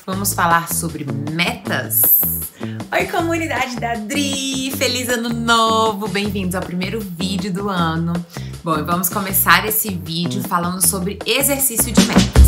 Vamos falar sobre metas? Oi, comunidade da Dri! Feliz ano novo! Bem-vindos ao primeiro vídeo do ano. Bom, e vamos começar esse vídeo falando sobre exercício de metas.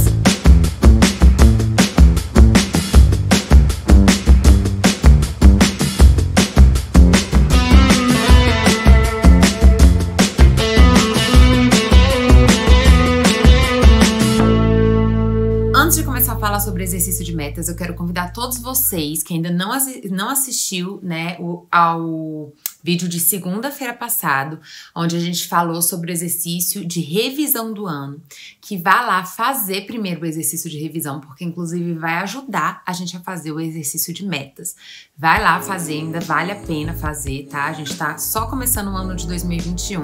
Antes de começar a falar sobre exercício de metas, eu quero convidar todos vocês que ainda não assistiu, né, ao vídeo de segunda-feira passado, onde a gente falou sobre o exercício de revisão do ano, que vá lá fazer primeiro o exercício de revisão, porque inclusive vai ajudar a gente a fazer o exercício de metas. Vai lá fazer, ainda vale a pena fazer, tá? A gente tá só começando o ano de 2021,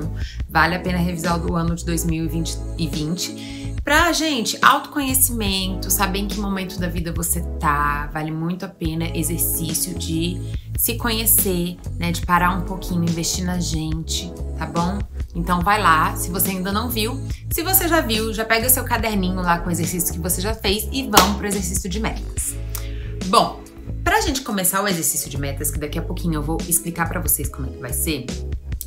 vale a pena revisar o ano de 2020. Pra, gente, autoconhecimento, saber em que momento da vida você tá, vale muito a pena exercício de se conhecer, né, de parar um pouquinho, investir na gente, tá bom? Então vai lá, se você ainda não viu. Se você já viu, já pega seu caderninho lá com o exercício que você já fez e vamos pro exercício de metas. Bom, pra gente começar o exercício de metas, que daqui a pouquinho eu vou explicar pra vocês como é que vai ser,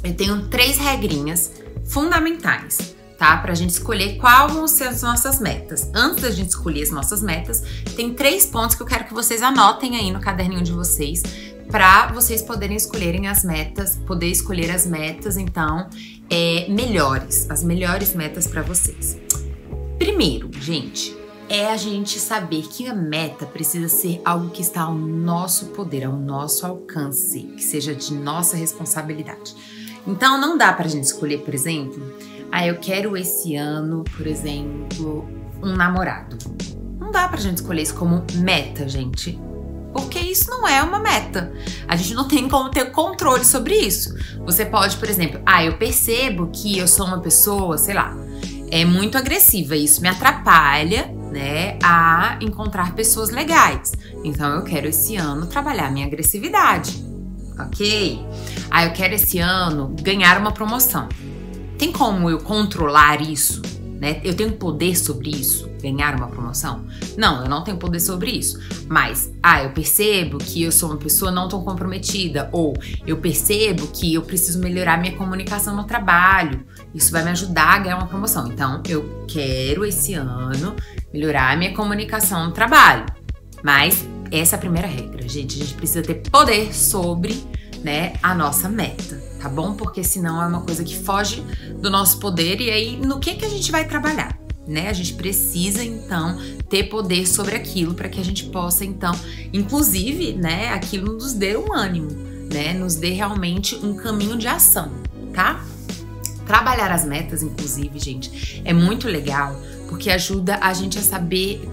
eu tenho 3 regrinhas fundamentais, tá? Pra gente escolher quais vão ser as nossas metas. Antes da gente escolher as nossas metas, tem 3 pontos que eu quero que vocês anotem aí no caderninho de vocês, pra vocês poderem escolherem as metas, então, melhores, as melhores metas pra vocês. Primeiro, gente, é a gente saber que a meta precisa ser algo que está ao nosso poder, ao nosso alcance, que seja de nossa responsabilidade. Então, não dá pra gente escolher, por exemplo, eu quero esse ano, por exemplo, um namorado. Não dá pra gente escolher isso como meta, gente. Porque isso não é uma meta. A gente não tem como ter controle sobre isso. Você pode, por exemplo, eu percebo que eu sou uma pessoa, sei lá, muito agressiva. Isso me atrapalha, né, a encontrar pessoas legais. Então eu quero esse ano trabalhar minha agressividade, ok? Eu quero esse ano ganhar uma promoção. Tem como eu controlar isso, né? Eu tenho poder sobre isso, ganhar uma promoção? Não, eu não tenho poder sobre isso. Mas, eu percebo que eu sou uma pessoa não tão comprometida, ou eu percebo que eu preciso melhorar minha comunicação no trabalho. Isso vai me ajudar a ganhar uma promoção. Então, eu quero esse ano melhorar minha comunicação no trabalho. Mas essa é a primeira regra, gente. A gente precisa ter poder sobre, né, a nossa meta, tá bom? Porque senão é uma coisa que foge do nosso poder e aí no que a gente vai trabalhar, né? A gente precisa, então, ter poder sobre aquilo para que a gente possa, então, inclusive, né, aquilo nos dê um ânimo, né? Nos dê realmente um caminho de ação, tá? Trabalhar as metas, inclusive, gente, é muito legal porque ajuda a gente a saber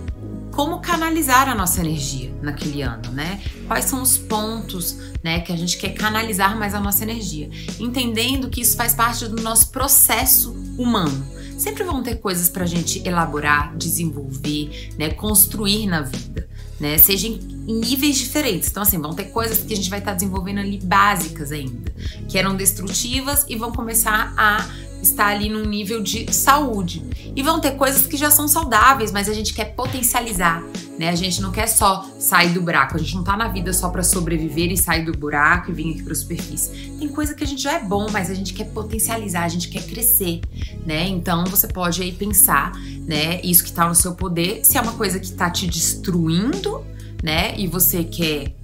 como canalizar a nossa energia naquele ano, né? Quais são os pontos, né, que a gente quer canalizar mais a nossa energia. Entendendo que isso faz parte do nosso processo humano. Sempre vão ter coisas pra gente elaborar, desenvolver, né, construir na vida, né? Seja em níveis diferentes. Então, assim, vão ter coisas que a gente vai estar desenvolvendo ali básicas ainda, que eram destrutivas e vão começar a estar ali num nível de saúde. E vão ter coisas que já são saudáveis, mas a gente quer potencializar, né? A gente não quer só sair do buraco, a gente não tá na vida só pra sobreviver e sair do buraco e vir aqui pra superfície. Tem coisa que a gente já é bom, mas a gente quer potencializar, a gente quer crescer, né? Então você pode aí pensar, né, isso que tá no seu poder, se é uma coisa que tá te destruindo, né, e você quer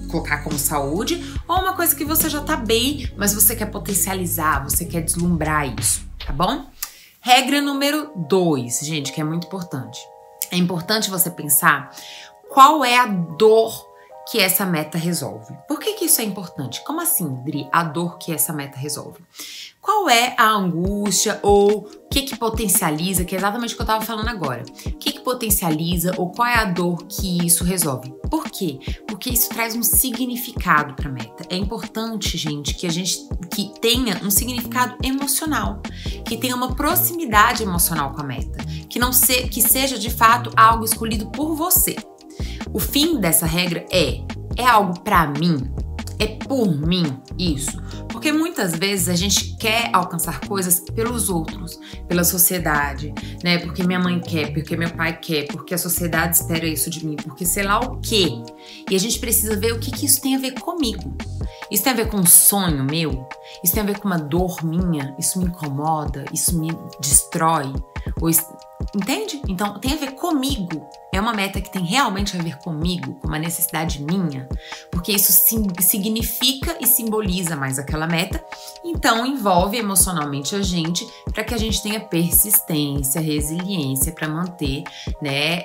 colocar como saúde, ou uma coisa que você já tá bem, mas você quer potencializar, você quer deslumbrar isso, tá bom? Regra número 2, gente, que é muito importante. É importante você pensar qual é a dor que essa meta resolve. Por que isso é importante? Como assim, Dri, a dor que essa meta resolve? Qual é a angústia ou o que potencializa, que é exatamente o que eu tava falando agora. O que potencializa ou qual é a dor que isso resolve? Por quê? Porque isso traz um significado pra meta. É importante, gente, que a gente tenha um significado emocional, que tenha uma proximidade emocional com a meta, que seja de fato algo escolhido por você. O fim dessa regra é algo pra mim? É por mim isso? Porque Porque muitas vezes a gente quer alcançar coisas pelos outros, pela sociedade, né? Porque minha mãe quer, porque meu pai quer, porque a sociedade espera isso de mim, porque sei lá o quê. E a gente precisa ver o que isso tem a ver comigo. Isso tem a ver com um sonho meu? Isso tem a ver com uma dor minha? Isso me incomoda? Isso me destrói? Entende? Então, tem a ver comigo. É uma meta que tem realmente a ver comigo, com uma necessidade minha, porque isso significa e simboliza mais aquela meta, então envolve emocionalmente a gente para que a gente tenha persistência, resiliência para manter, né,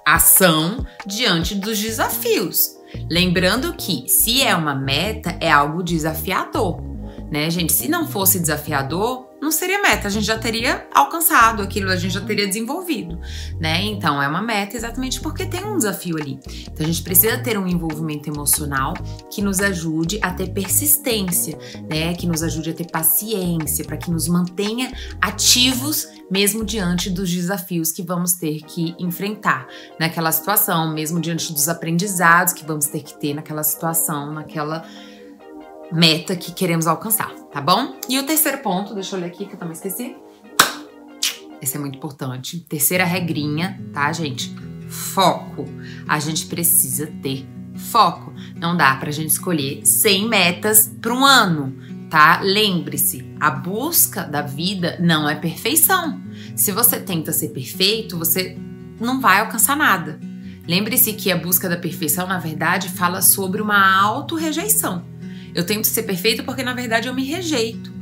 ação diante dos desafios. Lembrando que se é uma meta, é algo desafiador, né, gente? Se não fosse desafiador, não seria meta, a gente já teria alcançado aquilo, a gente já teria desenvolvido, né? Então, é uma meta exatamente porque tem um desafio ali. Então, a gente precisa ter um envolvimento emocional que nos ajude a ter persistência, né? Que nos ajude a ter paciência, para que nos mantenha ativos mesmo diante dos desafios que vamos ter que enfrentar naquela situação, mesmo diante dos aprendizados que vamos ter que ter naquela situação, naquela meta que queremos alcançar, tá bom? E o terceiro ponto, deixa eu olhar aqui que eu também esqueci. Esse é muito importante. Terceira regrinha, tá, gente? Foco. A gente precisa ter foco. Não dá pra gente escolher 100 metas para um ano, tá? Lembre-se, a busca da vida não é perfeição. Se você tenta ser perfeito, você não vai alcançar nada. Lembre-se que a busca da perfeição, na verdade, fala sobre uma auto-rejeição. Eu tento ser perfeito porque, na verdade, eu me rejeito.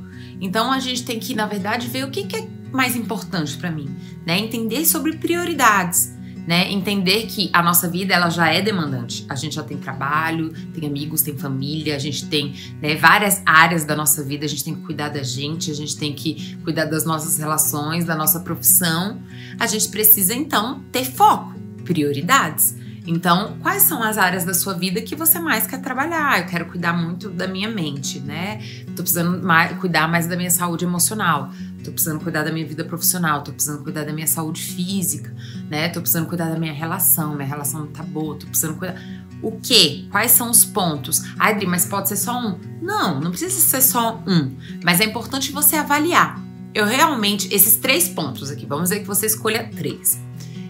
Então, a gente tem que, na verdade, ver o que é mais importante para mim, né? Entender sobre prioridades, né? Entender que a nossa vida, ela já é demandante. A gente já tem trabalho, tem amigos, tem família, a gente tem, né, várias áreas da nossa vida. A gente tem que cuidar da gente, a gente tem que cuidar das nossas relações, da nossa profissão. A gente precisa, então, ter foco, prioridades. Então, quais são as áreas da sua vida que você mais quer trabalhar? Eu quero cuidar muito da minha mente, né? Tô precisando cuidar mais da minha saúde emocional. Tô precisando cuidar da minha vida profissional. Tô precisando cuidar da minha saúde física, né? Tô precisando cuidar da minha relação. Minha relação não tá boa. Tô precisando cuidar... O quê? Quais são os pontos? Adri, mas pode ser só um? Não, não precisa ser só um. Mas é importante você avaliar. Eu realmente... Esses 3 pontos aqui, vamos dizer que você escolha 3.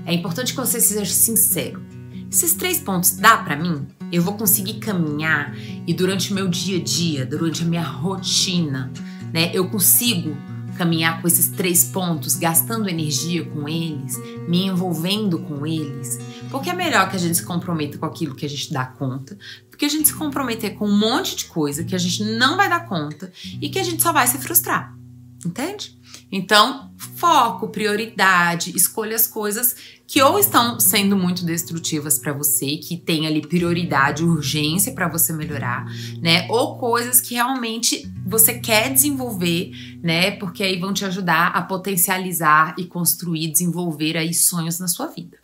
É importante que você seja sincero. Esses 3 pontos dá pra mim? Eu vou conseguir caminhar e durante o meu dia a dia, durante a minha rotina, né, eu consigo caminhar com esses 3 pontos, gastando energia com eles, me envolvendo com eles, porque é melhor que a gente se comprometa com aquilo que a gente dá conta, porque a gente se comprometer com um monte de coisa que a gente não vai dar conta e que a gente só vai se frustrar, entende? Então, foco, prioridade, escolha as coisas que ou estão sendo muito destrutivas para você, que tem ali prioridade, urgência para você melhorar, né? Ou coisas que realmente você quer desenvolver, né? Porque aí vão te ajudar a potencializar e construir, desenvolver aí sonhos na sua vida.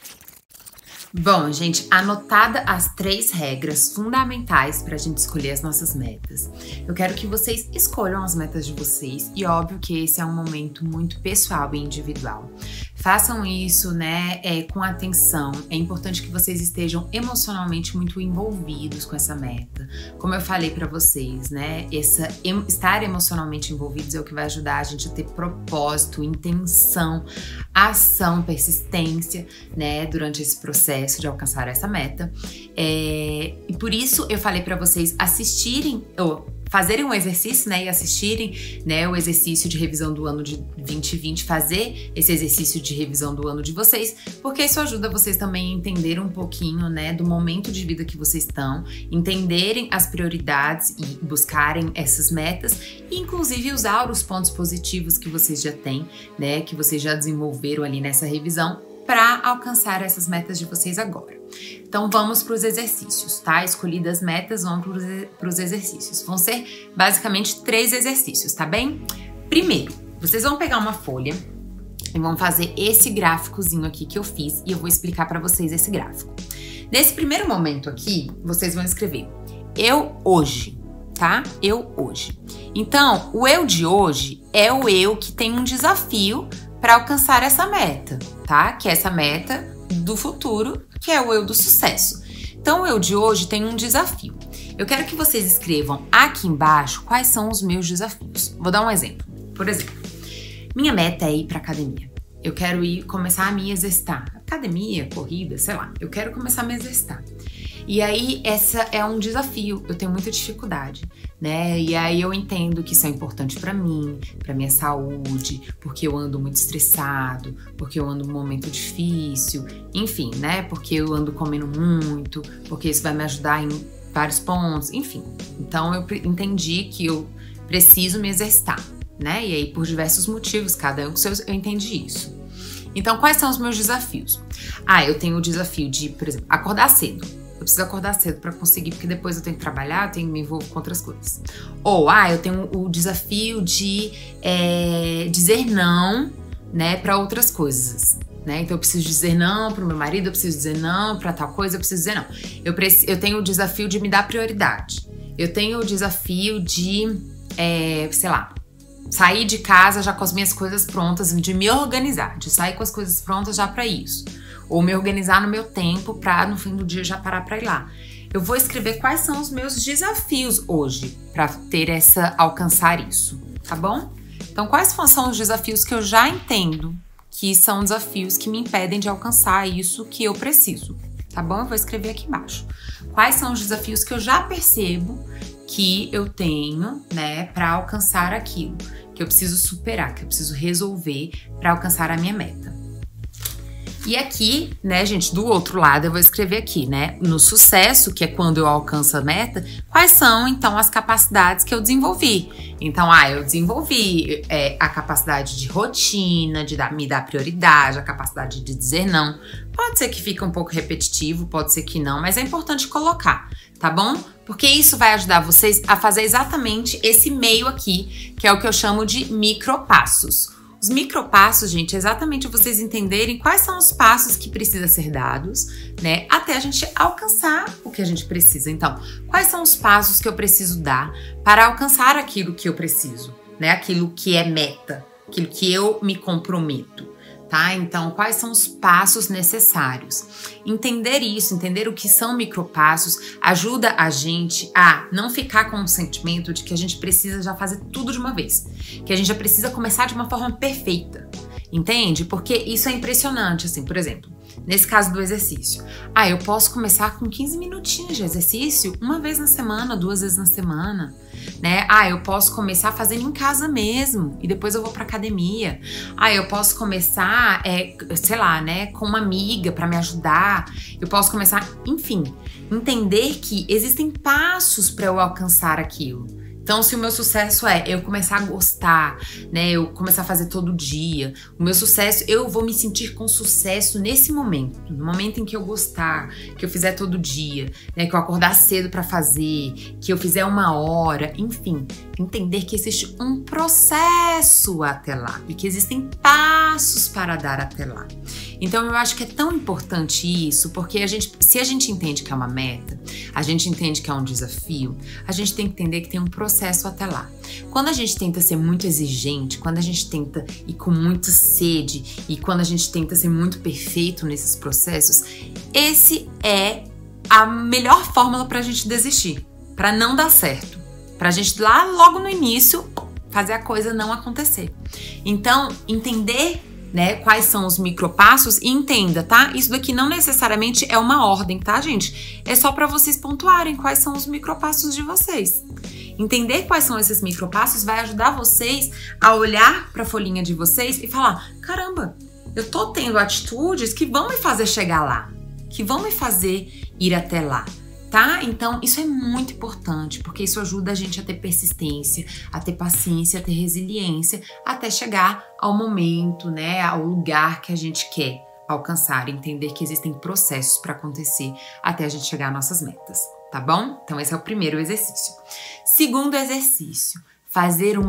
Bom, gente, anotada as 3 regras fundamentais para a gente escolher as nossas metas. Eu quero que vocês escolham as metas de vocês e óbvio que esse é um momento muito pessoal e individual. Façam isso, né, com atenção. É importante que vocês estejam emocionalmente muito envolvidos com essa meta. Como eu falei para vocês, né, estar emocionalmente envolvidos é o que vai ajudar a gente a ter propósito, intenção, ação, persistência, né, durante esse processo de alcançar essa meta. E por isso eu falei para vocês assistirem, ou fazerem um exercício, né, e assistirem, né, o exercício de revisão do ano de 2020, fazer esse exercício de revisão do ano de vocês, porque isso ajuda vocês também a entender um pouquinho, né, do momento de vida que vocês estão, entenderem as prioridades e buscarem essas metas e inclusive usar os pontos positivos que vocês já têm, né, que vocês já desenvolveram ali nessa revisão para alcançar essas metas de vocês agora. Então vamos para os exercícios, tá? Escolhidas metas, vamos para os exercícios. Vão ser basicamente 3 exercícios, tá bem? Primeiro, vocês vão pegar uma folha e vão fazer esse gráficozinho aqui que eu fiz e eu vou explicar para vocês esse gráfico. Nesse primeiro momento aqui, vocês vão escrever eu hoje, tá? Eu hoje. Então, o eu de hoje é o eu que tem um desafio para alcançar essa meta, tá? Que é essa meta do futuro, que é o eu do sucesso. Então, o eu de hoje tem um desafio. Eu quero que vocês escrevam aqui embaixo quais são os meus desafios. Vou dar um exemplo. Por exemplo, minha meta é ir pra academia. Eu quero começar a me exercitar. Academia, corrida, sei lá. Eu quero começar a me exercitar. E aí, essa é um desafio. Eu tenho muita dificuldade, né? E aí eu entendo que isso é importante pra mim, pra minha saúde, porque eu ando muito estressado, porque eu ando num momento difícil, enfim, né? Porque eu ando comendo muito, porque isso vai me ajudar em vários pontos, enfim. Então eu entendi que eu preciso me exercitar, né? E aí, por diversos motivos, cada um com seus, eu entendi isso. Então, quais são os meus desafios? Eu tenho o desafio de, por exemplo, acordar cedo. Eu preciso acordar cedo pra conseguir, porque depois eu tenho que trabalhar, eu tenho que me envolver com outras coisas. Ou, eu tenho o desafio de dizer não, né, pra outras coisas, né? Então eu preciso dizer não pro meu marido, eu preciso dizer não pra tal coisa, eu preciso dizer não. Eu tenho o desafio de me dar prioridade. Eu tenho o desafio de, sei lá, sair de casa já com as minhas coisas prontas, de me organizar, de sair com as coisas prontas já pra isso. Ou me organizar no meu tempo pra no fim do dia já parar pra ir lá. Eu vou escrever quais são os meus desafios hoje pra alcançar isso, tá bom? Então, quais são os desafios que eu já entendo que são desafios que me impedem de alcançar isso que eu preciso, tá bom? Eu vou escrever aqui embaixo. Quais são os desafios que eu já percebo que eu tenho, né, pra alcançar aquilo que eu preciso superar, que eu preciso resolver pra alcançar a minha meta. E aqui, né, gente, do outro lado eu vou escrever aqui, né, no sucesso, que é quando eu alcanço a meta, quais são, então, as capacidades que eu desenvolvi. Então, eu desenvolvi a capacidade de rotina, de me dar prioridade, a capacidade de dizer não. Pode ser que fique um pouco repetitivo, pode ser que não, mas é importante colocar, tá bom? Porque isso vai ajudar vocês a fazer exatamente esse meio aqui, que é o que eu chamo de micropassos. Os micropassos, gente, é exatamente vocês entenderem quais são os passos que precisam ser dados, né, até a gente alcançar o que a gente precisa. Então, quais são os passos que eu preciso dar para alcançar aquilo que eu preciso, né, aquilo que é meta, aquilo que eu me comprometo, tá? Então, quais são os passos necessários? Entender isso, entender o que são micropassos, ajuda a gente a não ficar com o sentimento de que a gente precisa já fazer tudo de uma vez, que a gente já precisa começar de uma forma perfeita, entende? Porque isso é impressionante, assim, por exemplo, nesse caso do exercício. Eu posso começar com 15 minutinhos de exercício, uma vez na semana, 2 vezes na semana, né? Eu posso começar fazendo em casa mesmo e depois eu vou pra academia. Eu posso começar, sei lá, né, com uma amiga pra me ajudar. Eu posso começar, enfim, entender que existem passos pra eu alcançar aquilo. Então, se o meu sucesso é eu começar a gostar, né, eu começar a fazer todo dia, o meu sucesso, eu vou me sentir com sucesso nesse momento, no momento em que eu gostar, que eu fizer todo dia, né, que eu acordar cedo pra fazer, que eu fizer 1 hora, enfim, entender que existe um processo até lá e que existem passos para dar até lá. Então, eu acho que é tão importante isso, porque se a gente entende que é uma meta, a gente entende que é um desafio, a gente tem que entender que tem um processo até lá. Quando a gente tenta ser muito exigente, quando a gente tenta ir com muita sede e quando a gente tenta ser muito perfeito nesses processos, esse é a melhor fórmula pra gente desistir, pra não dar certo, pra gente lá logo no início fazer a coisa não acontecer. Então, entender, né, quais são os micropassos e entenda, tá? Isso daqui não necessariamente é uma ordem, tá, gente? É só pra vocês pontuarem quais são os micropassos de vocês. Entender quais são esses micropassos vai ajudar vocês a olhar pra folhinha de vocês e falar: caramba, eu tô tendo atitudes que vão me fazer chegar lá, que vão me fazer ir até lá. Tá? Então, isso é muito importante, porque isso ajuda a gente a ter persistência, a ter paciência, a ter resiliência, até chegar ao momento, né, ao lugar que a gente quer alcançar, entender que existem processos para acontecer até a gente chegar às nossas metas, tá bom? Então, esse é o primeiro exercício. Segundo exercício, fazer um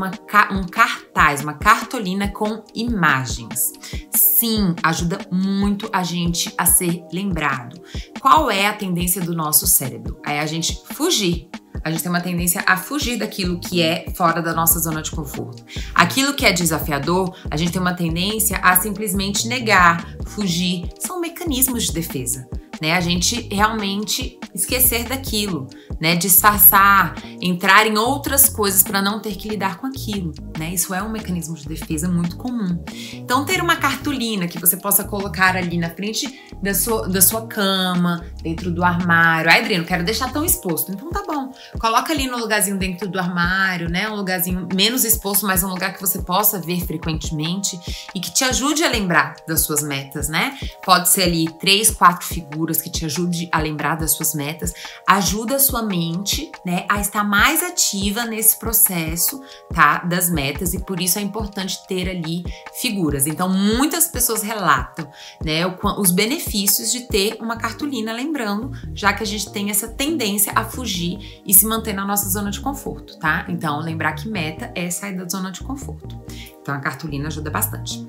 cartaz, uma cartolina com imagens. Sim, ajuda muito a gente a ser lembrado. Qual é a tendência do nosso cérebro? É a gente fugir. A gente tem uma tendência a fugir daquilo que é fora da nossa zona de conforto. Aquilo que é desafiador, a gente tem uma tendência a simplesmente negar, fugir. São mecanismos de defesa, né? A gente realmente esquecer daquilo, né? Disfarçar, entrar em outras coisas para não ter que lidar com aquilo, né? Isso é um mecanismo de defesa muito comum. Então, ter uma cartolina que você possa colocar ali na frente da sua cama, dentro do armário. Ai, Adriano, quero deixar tão exposto. Então tá bom. Coloca ali no lugarzinho dentro do armário, né? Um lugarzinho menos exposto, mas um lugar que você possa ver frequentemente e que te ajude a lembrar das suas metas, né? Pode ser ali 3, 4 figuras que te ajude a lembrar das suas metas. Ajuda a sua mente, né, a estar mais ativa nesse processo, tá? Das metas, e por isso é importante ter ali figuras. Então, muitas pessoas relatam, né, os benefícios de ter uma cartolina lembrando, já que a gente tem essa tendência a fugir e se manter na nossa zona de conforto, tá? Então, lembrar que meta é sair da zona de conforto. Então, a cartolina ajuda bastante.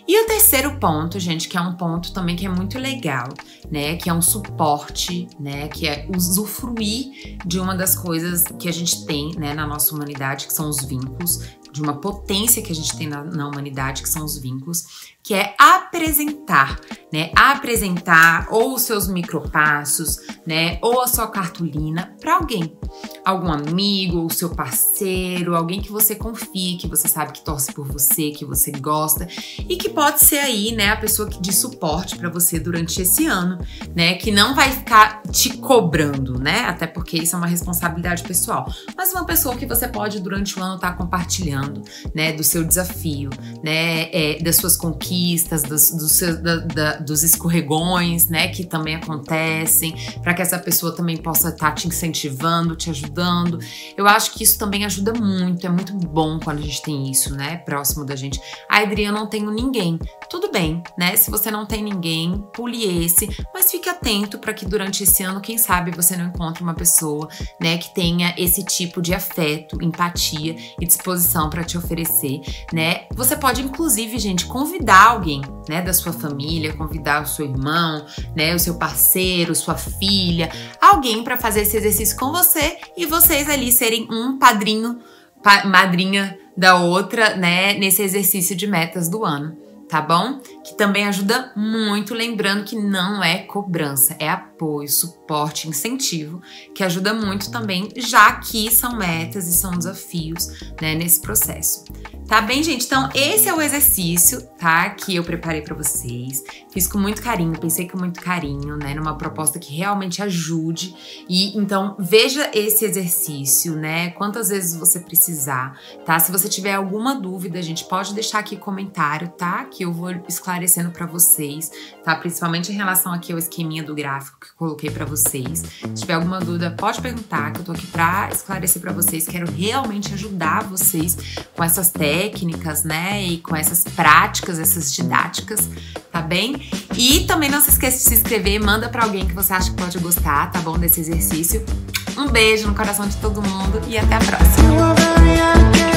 E o terceiro ponto, gente, que é um ponto também que é muito legal, né? Que é um suporte, né? Que é usufruir de uma das coisas que a gente tem, né, na nossa humanidade, que são os vínculos, de uma potência que a gente tem na humanidade, que são os vínculos, que é apresentar, né? Apresentar ou os seus micropassos, né? Ou a sua cartolina para alguém. Algum amigo, o seu parceiro, alguém que você confie, que você sabe que torce por você, que você gosta e que pode ser aí, né, a pessoa de suporte para você durante esse ano, né? Que não vai ficar te cobrando, né? Até porque isso é uma responsabilidade pessoal. Mas uma pessoa que você pode durante o ano estar compartilhando, né? Do seu desafio, né? Das suas conquistas, dos escorregões, né? Que também acontecem, para que essa pessoa também possa estar te incentivando, te ajudando. Eu acho que isso também ajuda muito, é muito bom quando a gente tem isso, né, próximo da gente. Ah, Adriana, eu não tenho ninguém. Tudo bem, né? Se você não tem ninguém, pule esse, mas fique atento para que durante esse ano, quem sabe, você não encontre uma pessoa, né, que tenha esse tipo de afeto, empatia e disposição para te oferecer, né? Você pode, inclusive, gente, convidar alguém, né, da sua família, convidar o seu irmão, né, o seu parceiro, sua filha, alguém para fazer esse exercício com você e vocês ali serem um padrinho, madrinha da outra, né, nesse exercício de metas do ano, tá bom? Que também ajuda muito, lembrando que não é cobrança, é apoio, suporte, incentivo, que ajuda muito também, já que são metas e são desafios, né, nesse processo. Tá bem, gente? Então, esse é o exercício, tá? Que eu preparei pra vocês. Fiz com muito carinho, pensei com muito carinho, né? Numa proposta que realmente ajude. E, então, veja esse exercício, né? Quantas vezes você precisar, tá? Se você tiver alguma dúvida, gente, pode deixar aqui comentário, tá? Que eu vou esclarecendo pra vocês, tá? Principalmente em relação aqui ao esqueminha do gráfico que eu coloquei pra vocês. Se tiver alguma dúvida, pode perguntar, que eu tô aqui pra esclarecer pra vocês. Quero realmente ajudar vocês com essas técnicas, né, e com essas práticas, essas didáticas, tá bem? E também não se esqueça de se inscrever, manda pra alguém que você acha que pode gostar, tá bom, desse exercício. Um beijo no coração de todo mundo e até a próxima!